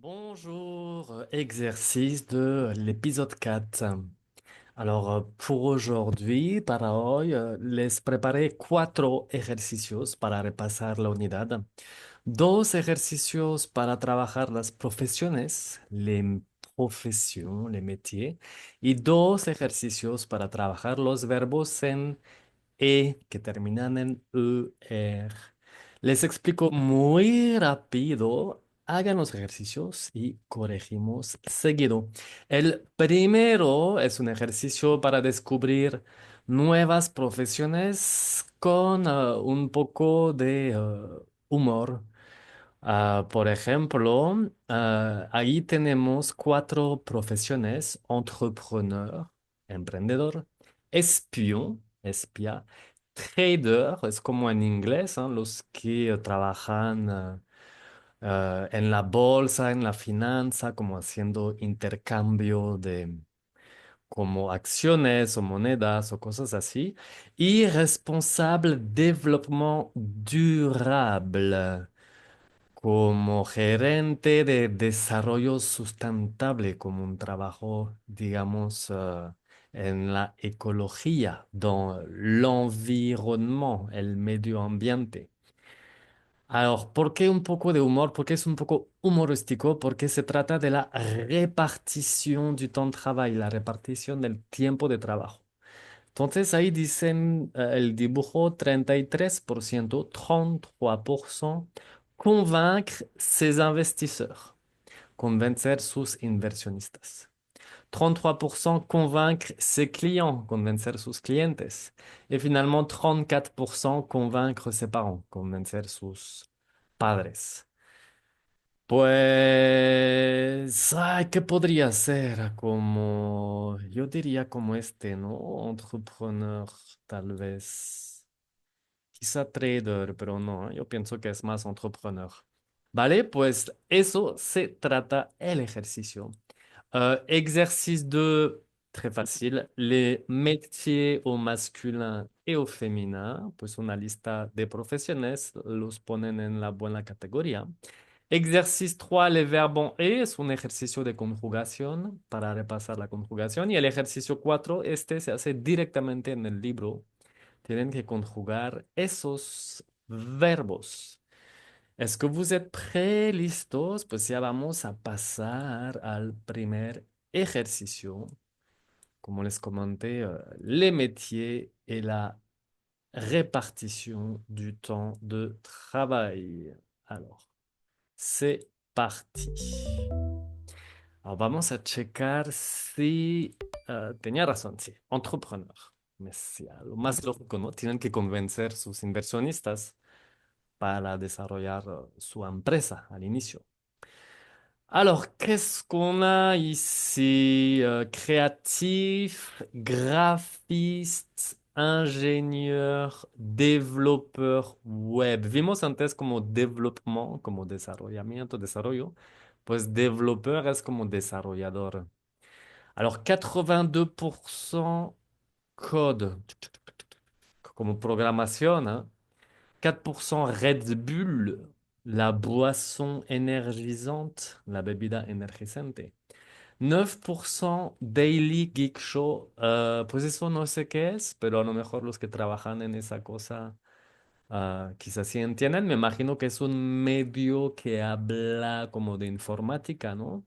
Bonjour, exercice de l'épisode 4. Pour aujourd'hui, para hoy, les preparé cuatro ejercicios para repasar la unidad. Dos ejercicios para trabajar las profesiones, les profesiones, les métiers, y dos ejercicios para trabajar los verbos en que terminan en er. Les explico muy rápido. Hagan los ejercicios y corregimos seguido. El primero es un ejercicio para descubrir nuevas profesiones con un poco de humor. Por ejemplo, ahí tenemos cuatro profesiones: entrepreneur, emprendedor; espion, espía; trader, es como en inglés, ¿no? Los que trabajan en la bolsa, en la finanza, como haciendo intercambio de como acciones o monedas o cosas así; y responsable développement durable, como gerente de desarrollo sustentable, como un trabajo, digamos, en la ecología, dans l'environnement, el medio ambiente. ¿Por qué un poco de humor? Porque es un poco humorístico, porque se trata de la repartición du temps de travail, la repartición del tiempo de trabajo. Entonces ahí dicen el dibujo 33%, 33%, convaincre ses investisseurs, convencer sus inversionistas. 33% convaincre ses clients, convencer sus clientes. Y finalmente 34% convaincre ses parents, convencer sus padres. Pues, ay, ¿qué podría ser? Como, yo diría como este, ¿no? Entrepreneur, tal vez. Quizá trader, pero no, yo pienso que es más entrepreneur. Vale, pues eso se trata el ejercicio. Exercice 2, très facile. Les métiers au masculin et au féminin, pues una lista de profesiones, los ponen en la buena categoría. Ejercicio 3, le verbo en es un ejercicio de conjugación para repasar la conjugación. Y el ejercicio 4, este se hace directamente en el libro. Tienen que conjugar esos verbos. ¿Es que vous êtes prêts, listos? Pues ya vamos a pasar al primer ejercicio. Como les comenté, les métiers et la répartition du temps de travail. Alors, c'est parti. Vamos a checar si tenía razón, sí, entrepreneur. Sí, lo más lógico, ¿no? Tienen que convencer sus inversionistas para desarrollar su empresa al inicio. Qu'est-ce qu'on a ici? Créatif, graphiste, ingénieur, développeur web. Vimos antes como développement, como desarrollamiento, desarrollo. Pues développeur es como desarrollador. 82% code, como programación, ¿eh? 4% Red Bull, la boisson énergisante, la bebida energizante. 9% Daily Geek Show, pues eso no sé qué es, pero a lo mejor los que trabajan en esa cosa quizás sí entienden. Me imagino que es un medio que habla como de informática, ¿no?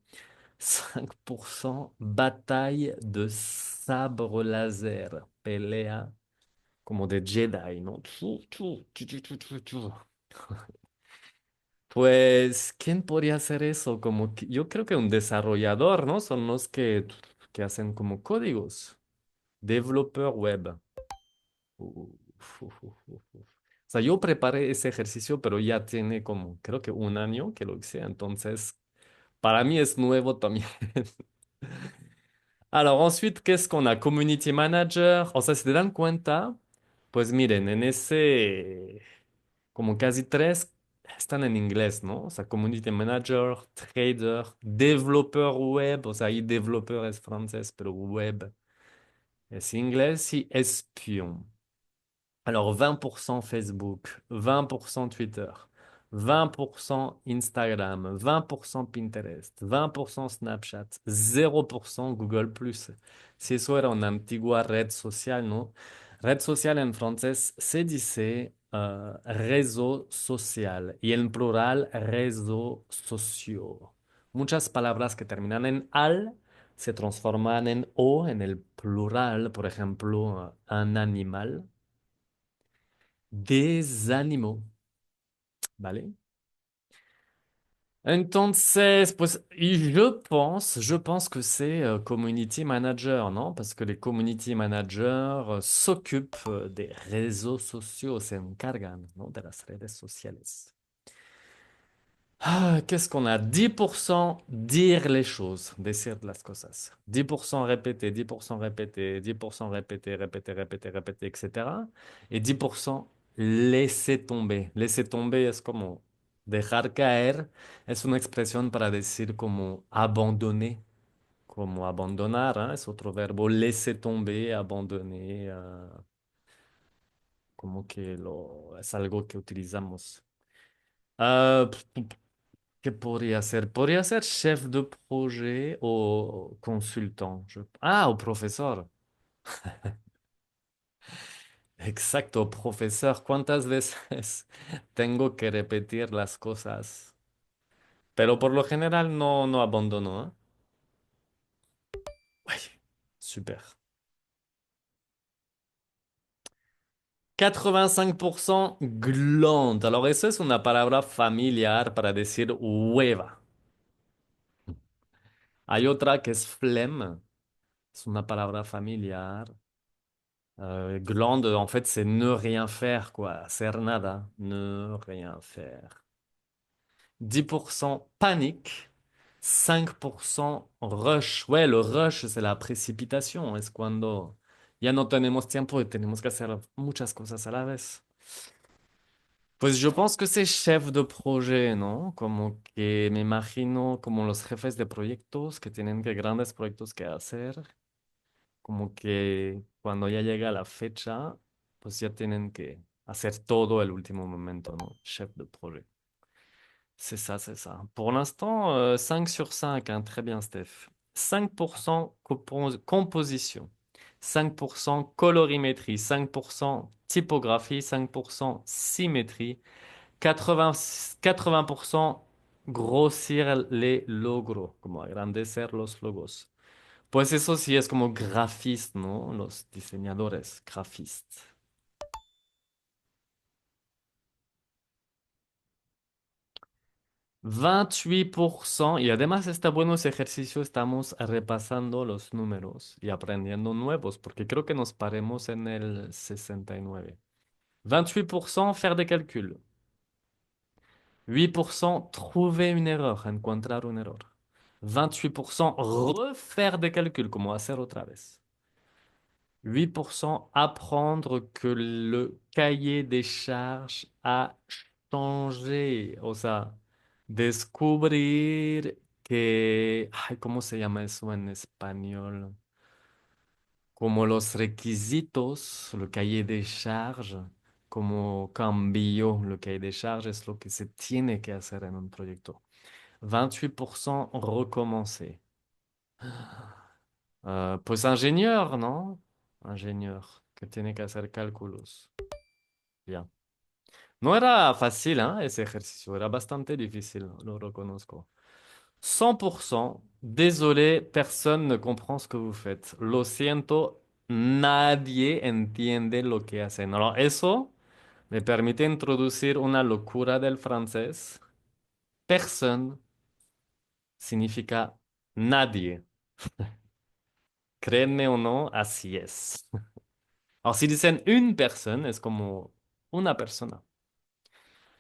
5% Bataille de sabre láser, pelea como de Jedi, ¿no? Pues, ¿quién podría hacer eso? Yo creo que un desarrollador, ¿no? Son los que hacen como códigos. Developer web. O sea, yo preparé ese ejercicio, pero ya tiene como, creo que un año que lo hice, entonces para mí es nuevo también. Ensuite, qu'est-ce qu'on a? Community manager. O sea, si te dan cuenta, pues miren, en ese, como casi tres están en inglés, ¿no? O sea, community manager, trader, developer web. O sea, ahí developer es francés, pero web es inglés, y espion. 20% Facebook, 20% Twitter, 20% Instagram, 20% Pinterest, 20% Snapchat, 0% Google+. Si eso era una antigua red social, ¿no? Red social en francés se dice réseau social y en plural réseau socio. Muchas palabras que terminan en al se transforman en o en el plural, por ejemplo, un animal, des animaux, ¿vale? Entonces, pues, y je pense que c'est community manager, ¿no? Parce que les community managers s'occupent des réseaux sociaux, se encargan, ¿no? De las redes sociales. Ah, qu'est-ce qu'on a? 10% dire les choses, decir las cosas. 10% répéter, 10% répéter, 10% répéter, répéter, répéter, répéter, etc. Et 10% laisser tomber. Laisser tomber es como dejar caer. Es una expresión para decir como abandoner, como abandonar, ¿eh? Es otro verbo. Laisser tomber, abandoner, como que es algo que utilizamos. Ah, ¿Qué podría ser? Podría ser chef de projet o consultant. Ah, o profesor. Exacto, profesor. ¿Cuántas veces tengo que repetir las cosas? Pero por lo general no abandono, ¿eh? Uy, super. 85% glande. Alors, eso es una palabra familiar para decir hueva. Hay otra que es flemme. Es una palabra familiar. Glande, en fait, c'est ne rien faire, quoi. Hacer nada. Ne rien faire. 10% panique. 5% rush. Ouais, le rush, c'est la précipitation. Es cuando ya no tenemos tiempo y tenemos que hacer muchas cosas a la vez. Pues yo pense que c'est chef de projet, ¿no? Como que me imagino como los jefes de proyectos que tienen que grandes proyectos que hacer. Como que cuando ya llega la fecha, pues ya tienen que hacer todo el último momento, ¿no? Chef de projet. C'est ça, c'est ça. Pour l'instant, 5 sur 5, hein, très bien, Steph. 5% composition, 5% colorimétrie, 5% typographie, 5% symétrie, 80% grossir les logros, como agrandecer los logos. Pues eso sí es como grafiste, ¿no? Los diseñadores, grafistes. 28%, y además está bueno ese ejercicio, estamos repasando los números y aprendiendo nuevos, porque creo que nos paremos en el 69. 28% faire des calculs. 8% trouver une erreur, encontrar un error. 28% refaire des calculs, como hacer otra vez. 8% apprendre que le cahier des charges a changé. O sea, descubrir que... Ay, ¿cómo se llama eso en español? Como los requisitos, le cahier des charges, como cambió le cahier des charges, es lo que se tiene que hacer en un proyecto. 28% recommencer. Pues ingénieur, ¿no? Ingénieur, que tiene que hacer cálculos. Bien. No era fácil, ¿eh? Ese ejercicio, era bastante difícil, lo reconozco. 100%, désolé, personne ne comprend ce que vous faites. Lo siento, nadie entiende lo que hacen. Alors, eso me permite introducir una locura del francés. Personne significa nadie. Créanme o no, así es. Alors, si dicen une personne, es como una persona.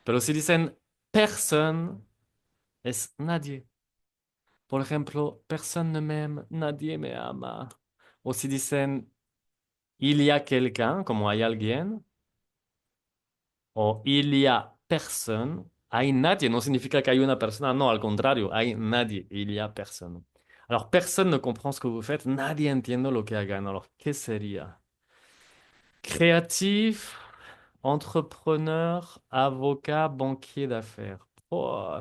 Pero si dicen personne, es nadie. Por ejemplo, personne ne m'aime, nadie me ama. O si dicen il y a quelqu'un, como hay alguien, o il y a personne, hay nadie, no significa que hay una persona, no, al contrario, hay nadie, il y a personne. Alors, personne ne comprend ce que vous faites, nadie entiende lo que hagan. Alors, ¿qué sería? Créatif. Entrepreneur, avocat, banquier d'affaires. Oh,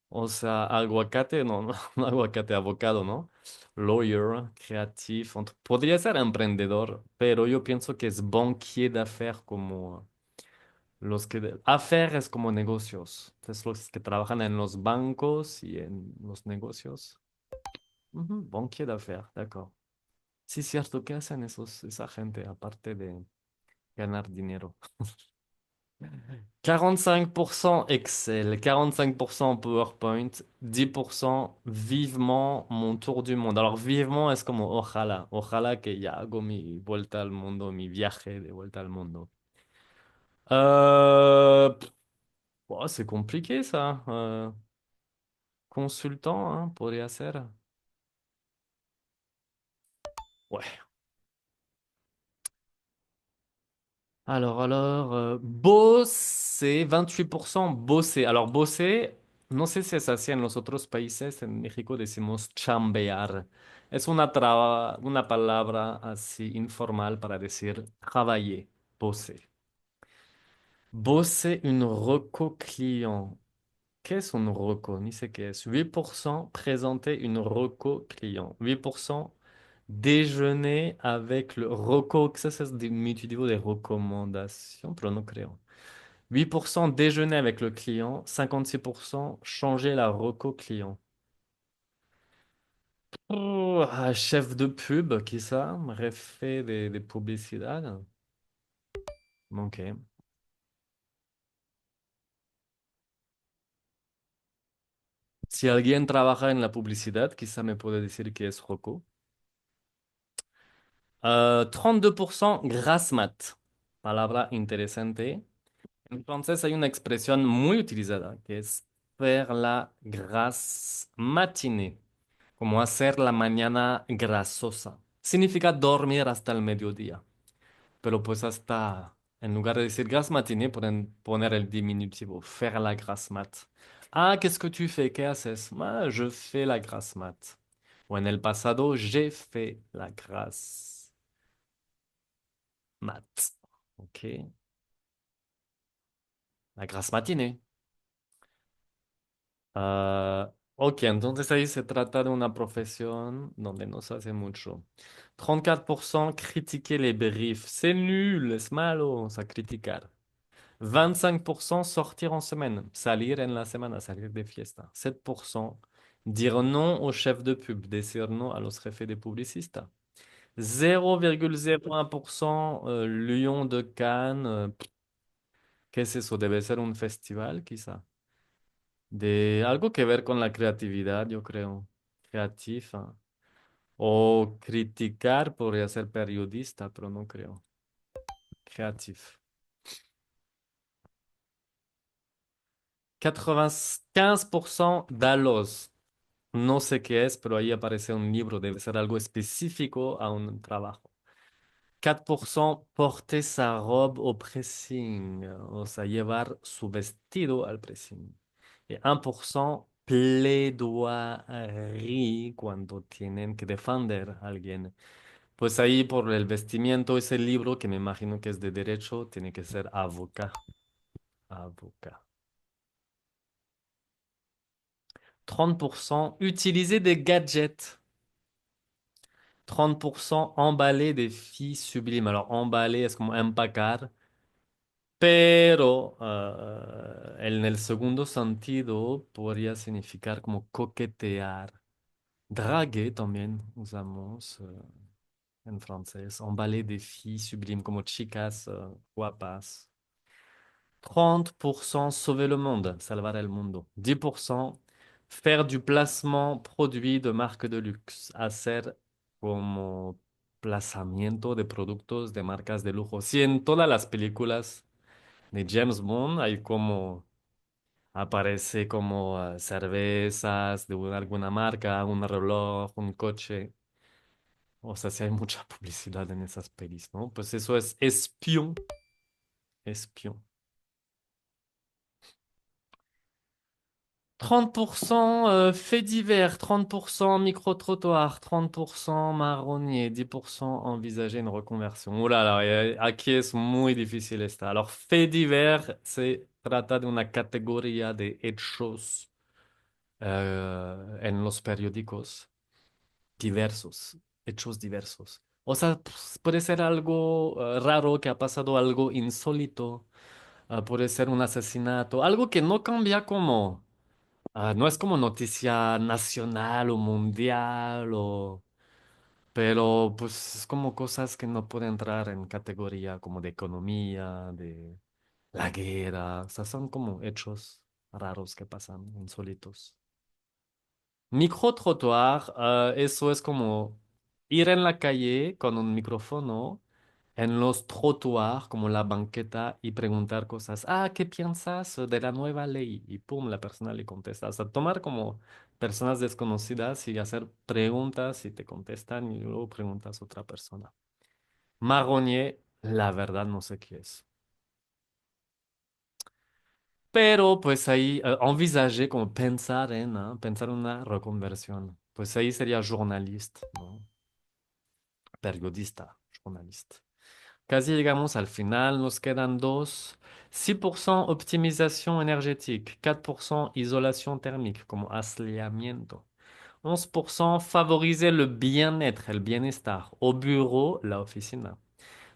o sea, aguacate, no, no, no aguacate, avocado, ¿no? Lawyer, creatif, podría ser emprendedor, pero yo pienso que es banquier d'affaires como los que... Affaires es como negocios, entonces los que trabajan en los bancos y en los negocios. Ujú, banquier d'affaires, d'accord. Sí, cierto, ¿qué hacen esa gente aparte de ganar dinero? 45% Excel, 45% PowerPoint, 10% vivement mon tour du monde. Alors vivement es como ojalá, ojalá que ya hago mi vuelta al mundo, mi viaje de vuelta al mundo. Pff, oh, c'est compliqué ça. Consultant, hein, podría ser. Ouais. Bosser, 28% bosser. Alors, bosser, no sé si es así en los otros países. En México decimos chambear. Es una palabra así informal para decir travailler, bosser. Bosser une reco client. ¿Qué es un reco? Ni sé qué es. 8% présenter une reco client. 8% déjeuner avec le reco. Que ça es diminutivo de recommandation, pero no creo. 8% déjeuner avec le client. 56% changer la reco client. Oh, chef de pub, qui ça? Refait des publicidades. Ok. Si alguien trabaja en la publicidad, quizá me puede decir que es reco. 32% grass mat. Palabra interesante. Entonces hay una expresión muy utilizada que es faire la grasse matinée, como hacer la mañana grasosa. Significa dormir hasta el mediodía, pero pues hasta, en lugar de decir grasse matinée, pueden poner el diminutivo, faire la grasse mat. Ah, qu'est-ce que tu fais? ¿Qué haces? Ah, je fais la grasse mat. O en el pasado, j'ai fait la grasse mat. Ok, la grasse matinée. Ok, entonces ahí se trata de una profesión donde no se hace mucho. 34% critiquer les briefs. C'est nul, es malo, o sea, criticar. 25% sortir en semaine, salir en la semana, salir de fiesta. 7% dire non au chef de pub, decir no a los jefes de publicista. 0,01% Lion de Cannes. ¿Qué es eso? Debe ser un festival, quizá. De algo que ver con la creatividad, yo creo. Creativa. O criticar podría ser periodista, pero no creo. Creatif. 95% Dalos. No sé qué es, pero ahí aparece un libro. Debe ser algo específico a un trabajo. 4% porter sa robe au pressing. O sea, llevar su vestido al pressing. Y 1% plaidoirie cuando tienen que defender a alguien. Pues ahí por el vestimiento, ese libro que me imagino que es de derecho, tiene que ser avocat. Avocat. 30% utiliser des gadgets. 30% emballer des filles sublimes. Alors, emballer es como empacar, pero en el segundo sentido podría significar como coquetear. Draguer también usamos en francés. Emballer des filles sublimes, como chicas guapas. 30% sauver le monde, salvar el mundo. 10% faire du placement produit de marque de luxe, hacer como plazamiento de productos de marcas de lujo. Si en todas las películas de James Bond hay como aparece como cervezas de alguna marca, un reloj, un coche. O sea, si hay mucha publicidad en esas pelis, ¿no? Pues eso es espion, espion. 30% faits divers, 30% micro-trottoir, 30% marronnier, 10% envisager une reconversion. Oh là là, aquí es muy difícil esta. Alors, faits divers se trata de una categoría de hechos en los periódicos diversos, hechos diversos. O sea, pues, puede ser algo raro que ha pasado, algo insólito, puede ser un asesinato, algo que no cambia como, no es como noticia nacional o mundial, pero pues es como cosas que no pueden entrar en categoría como de economía, de la guerra, o sea, son como hechos raros que pasan, insólitos. Micro-trottoir, eso es como ir en la calle con un micrófono en los trottoirs, como la banqueta, y preguntar cosas. Ah, ¿qué piensas de la nueva ley? Y pum, la persona le contesta. O sea, tomar como personas desconocidas y hacer preguntas y te contestan y luego preguntas a otra persona. Marronnier, la verdad no sé qué es. Pero pues ahí envisager como pensar en, ¿no? Pensar en una reconversión. Pues ahí sería journaliste, ¿no? Periodista, journaliste. Casi llegamos al final, nos quedan dos. 6% optimización energética, 4% isolación térmica, como aislamiento. 11% favoriser le bien-être, el bienestar, au bureau, la oficina.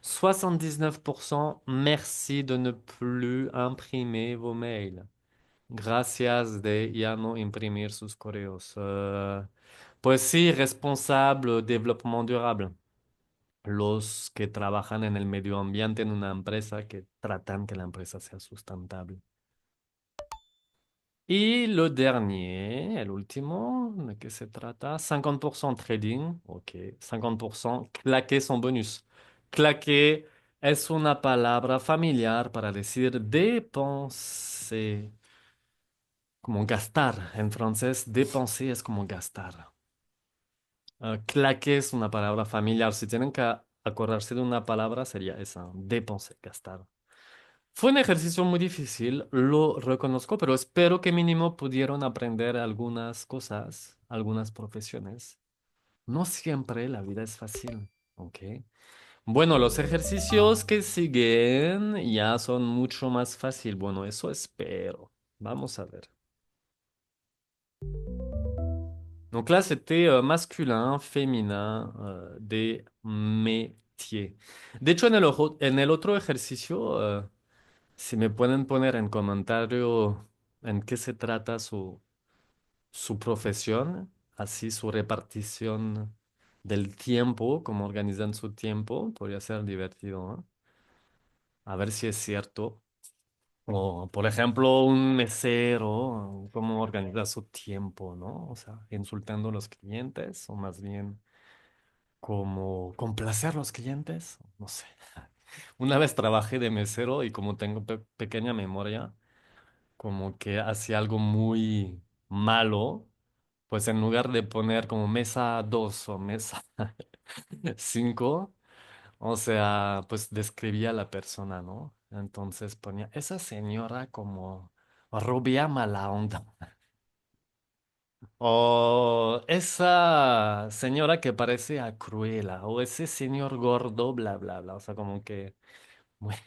79% merci de ne plus imprimer vos mails. Gracias de ya no imprimir sus correos. Pues sí, responsable, développement durable. Los que trabajan en el medio ambiente en una empresa que tratan que la empresa sea sustentable. Y lo dernier, el último, ¿de qué se trata? 50% trading, ok. 50% claqué son bonus. Claqué es una palabra familiar para decir dépenser, como gastar. En francés, dépenser es como gastar. Claque es una palabra familiar. Si tienen que acordarse de una palabra, sería esa, dépenser, gastar. Fue un ejercicio muy difícil, lo reconozco, pero espero que mínimo pudieron aprender algunas cosas, algunas profesiones. No siempre la vida es fácil, ¿ok? Bueno, los ejercicios que siguen ya son mucho más fácil. Bueno, eso espero. Vamos a ver. Donc là, c'était masculin, féminin, des métiers. De hecho, en el otro ejercicio, si me pueden poner en comentario en qué se trata su profesión, así su repartición del tiempo, cómo organizan su tiempo, podría ser divertido, ¿no? A ver si es cierto. O, por ejemplo, un mesero, cómo organiza su tiempo, ¿no? O sea, insultando a los clientes o más bien como complacer a los clientes, no sé. Una vez trabajé de mesero y como tengo pequeña memoria, como que hacía algo muy malo, pues en lugar de poner como mesa 2 o mesa 5, o sea, pues describía a la persona, ¿no? Entonces ponía, esa señora como rubia mala onda. O esa señora que parece a Cruella. O ese señor gordo, bla, bla, bla. O sea, como que... bueno,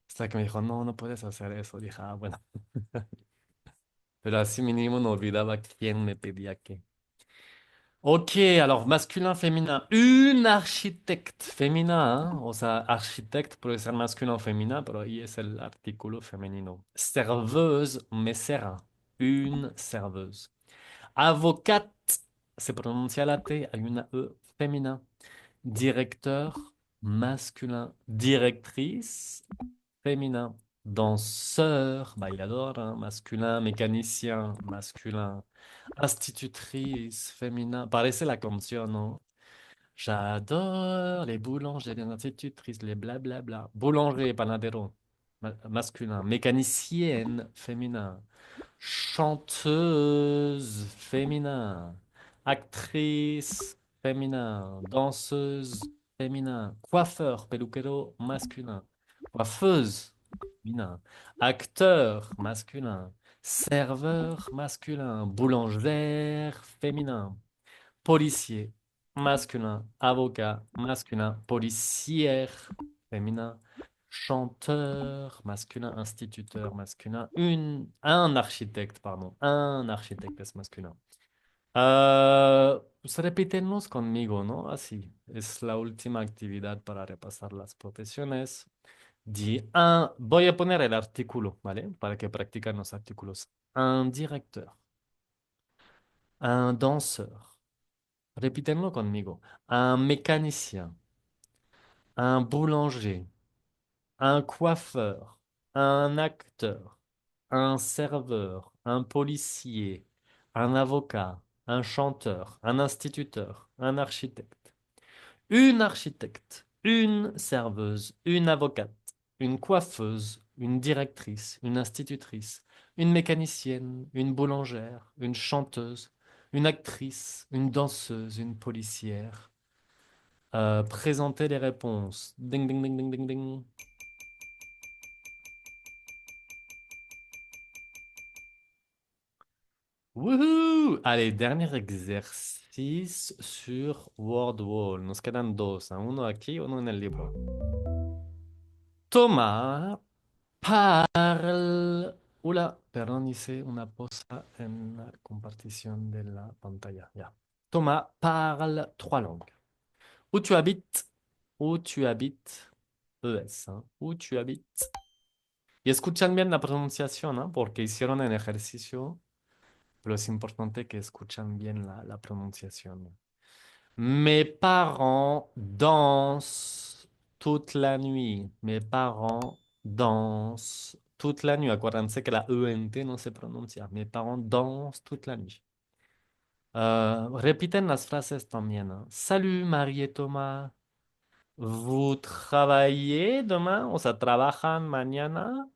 hasta que me dijo, no, no puedes hacer eso. Dije, ah, bueno. Pero así mínimo no olvidaba quién me pedía qué. Ok, alors masculin, féminin. Une architecte féminin, hein. O sea, architecte puede ser masculin o féminin, pero ahí es el artículo femenino. Serveuse, mesera. Une serveuse. Avocate, se pronuncia la T, hay una E féminin. Directeur, masculin. Directrice, féminin. Danseur, bailador, hein, masculin. Mécanicien, masculin. Institutrice, féminin. Parece la canción, ¿no? J'adore les boulangers, les institutrices, les blablabla. Boulanger, panadero, masculin. Mécanicienne, féminin. Chanteuse, féminin. Actrice, féminin. Danseuse, féminin. Coiffeur, peluquero, masculin. Coiffeuse, féminin. Acteur, masculin. Serveur masculin. Boulangère féminin. Policier masculin. Avocat masculin. Policière féminin. Chanteur masculin. Instituteur masculin. Un architecte, pardon. Un architecte es masculin. Pues repítenos conmigo, ¿no? Así. Es la última actividad para repasar las profesiones. Voy a poner el artículo, ¿vale? Para que practiquen los artículos. Un directeur, un danseur. Repítenlo conmigo. Un mécanicien, un boulanger, un coiffeur, un acteur, un serveur, un policier, un avocat, un chanteur, un instituteur, un architecte. Une architecte, une serveuse, une avocate, une coiffeuse, une directrice, une institutrice, une mécanicienne, une boulangère, une chanteuse, une actrice, une danseuse, une policière. Présentez les réponses. Ding, ding, ding, ding, ding, ding. Wouhou! Allez, dernier exercice sur WordWall. Nos quedan dos, hein. Uno aquí, uno en el libro. Thomas parle. Oula, perdón, hice una pausa en la compartición de la pantalla. Ya. Thomas parle trois langues. Où tu habites? Où tu habites? ES, hein. Où tu habites? Y escuchan bien la pronunciación, ¿no? Porque hicieron el ejercicio, pero es importante que escuchan bien la pronunciación. Mes parents dansent toute la nuit. Mes parents dansent toute la nuit. Acuérdense que la ENT no se pronuncia. Mes parents dansent toute la nuit. Repiten las frases también, ¿no? Salut Marie et Thomas. ¿Vous travaillez demain? O sea, ¿trabajan mañana?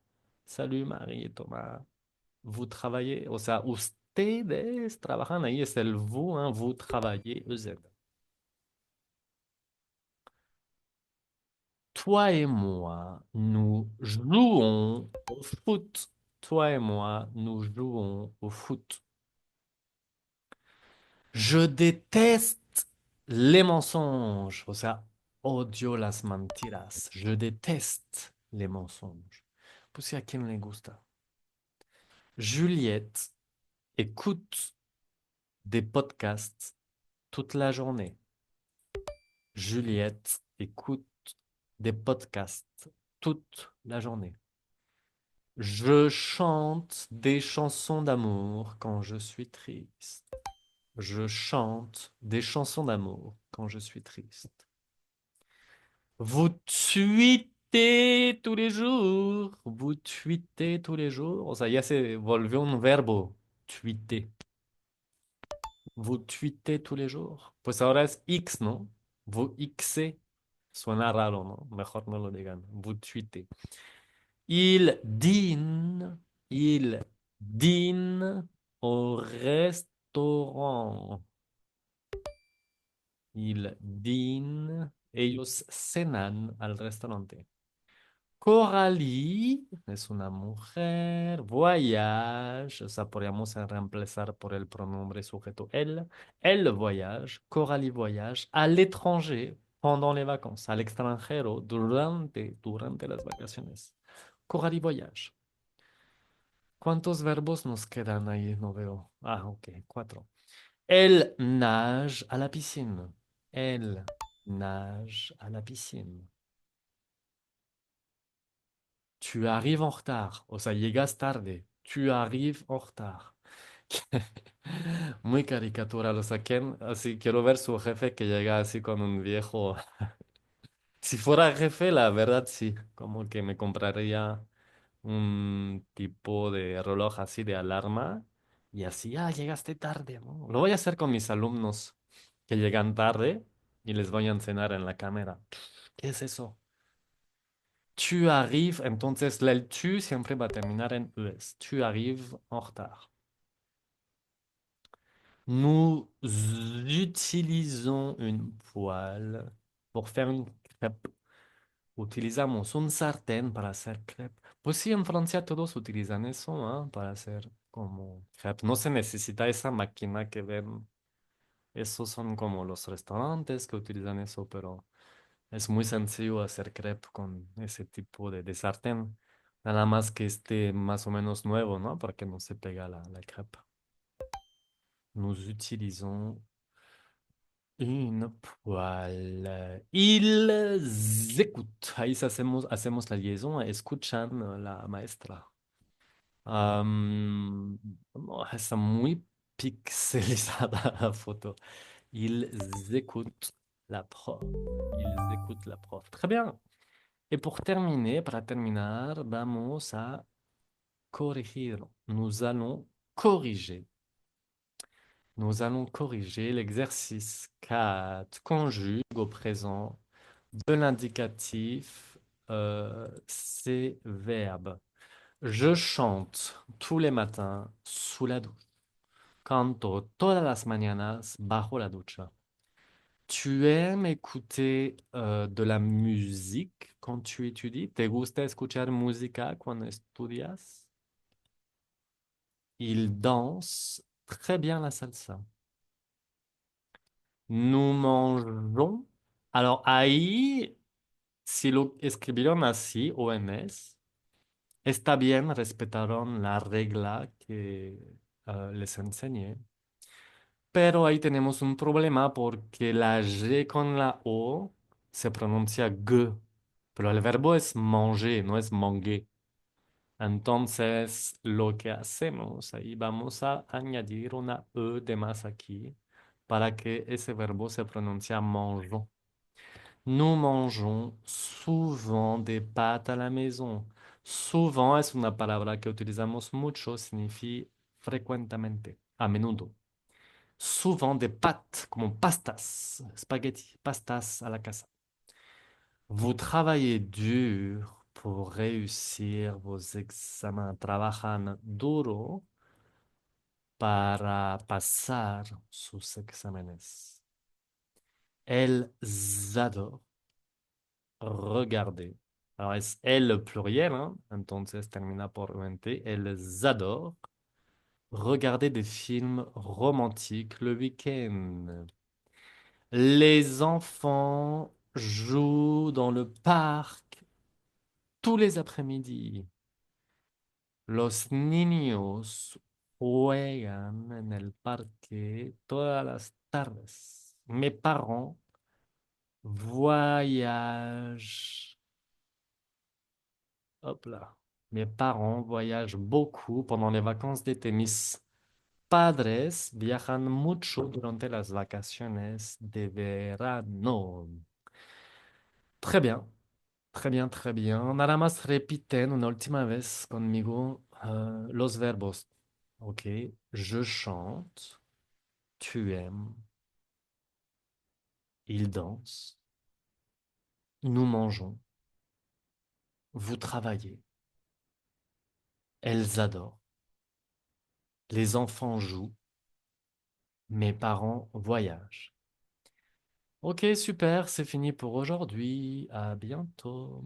Salut Marie et Thomas. ¿Vous travaillez? O sea, ustedes trabajan. Ahí es el vous, hein? Vous travaillez, EZ. Toi et moi, nous jouons au foot. Toi et moi, nous jouons au foot. Je déteste les mensonges. O sea, odio las mentiras. Je déteste les mensonges. Pues sí, ¿a quién le gusta? Juliette écoute des podcasts toute la journée. Juliette écoute des podcasts toute la journée. Je chante des chansons d'amour quand je suis triste. Je chante des chansons d'amour quand je suis triste. Vous tweetez tous les jours. Vous tweetez tous les jours. O sea, ya se volvió un verbo. Tweeter. Vous tweetez tous les jours. Pues ahora es X, ¿no? Vous xez. Suena raro, ¿no? Mejor no lo digan. Vous tweetez. Il il dîne au restaurant. Il dîne, ellos cenan al restaurante. Coralie es una mujer. Voyage, o sea, podríamos reemplazar por el pronombre sujeto elle. Elle voyage, Coralie voyage à l'étranger pendant les vacances, al extranjero durante las vacaciones. Coralie voyage. ¿Cuántos verbos nos quedan ahí? No veo. Ah, ok, cuatro. Elle nage à la piscine. Elle nage à la piscine. Tu arrives en retard. O sea, llegas tarde. Tu arrives en retard. Muy caricatural. O sea, ¿quién? Así quiero ver su jefe que llega así con un viejo. Si fuera jefe, la verdad sí. Como que me compraría un tipo de reloj así de alarma y así, llegaste tarde, ¿no? Lo voy a hacer con mis alumnos que llegan tarde y les voy a enseñar en la cámara. ¿Qué es eso? Tu arrives, entonces el tu siempre va a terminar en es. Tu arrives en retard. Nous utilisons une poêle pour faire une crêpe. Utilizamos un sartén para hacer crepe. Pues sí, en Francia todos utilizan eso, ¿ah? Para hacer como crepe. No se necesita esa máquina que ven. Esos son como los restaurantes que utilizan eso, pero es muy sencillo hacer crepe con ese tipo de sartén. Nada más que esté más o menos nuevo, ¿no? Para que no se pega la crepe. Nous utilisons une poêle. Ils écoutent. Ahí hacemos la liaison. Escuchan la maestra. No, está muy pixelizada la foto. Ils écoutent la prof. Ils écoutent la prof. Très bien. Et pour terminer, para terminar, vamos a corregir. Nous allons corriger. Nous allons corriger l'exercice 4. Conjugue au présent de l'indicatif ces verbes. Je chante tous les matins sous la douche. Canto todas las mañanas bajo la ducha. Tu aimes écouter de la musique quand tu étudies? ¿Te gusta escuchar música cuando estudias? Il danse très bien la salsa. Nous mangeons. Alors ahí, si lo escribieron así, OMS, está bien, respetaron la regla que les enseñé. Pero ahí tenemos un problema porque la G con la O se pronuncia G, pero el verbo es manger, no es manger. Entonces, lo que hacemos, ahí vamos a añadir una E de más aquí para que ese verbo se pronuncie mangeons. Nous mangeons souvent des pâtes à la maison. Souvent es una palabra que utilizamos mucho, significa frecuentemente, a menudo. Souvent des pâtes, como pastas, spaghetti, pastas à la casa. Vous travaillez dur pour réussir vos examens. Trabajan duro para pasar sus exámenes. Elles adorent regarder. Alors, es el pluriel, hein? Entonces termina por ent. Elles adorent regarder des films romantiques le week-end. Les enfants jouent dans le parc tous les après-midi. Los niños juegan en el parque todas las tardes. Mes parents voyagent. Hop là. Mes parents voyagent beaucoup pendant les vacances d'été. Mis padres viajan mucho durante las vacaciones de verano. Très bien. Très bien, très bien. Nada más repiten una última vez conmigo los verbos. Ok. Je chante. Tu aimes. Il danse. Nous mangeons. Vous travaillez. Elles adorent. Les enfants jouent. Mes parents voyagent. Ok, super, c'est fini pour aujourd'hui. À bientôt.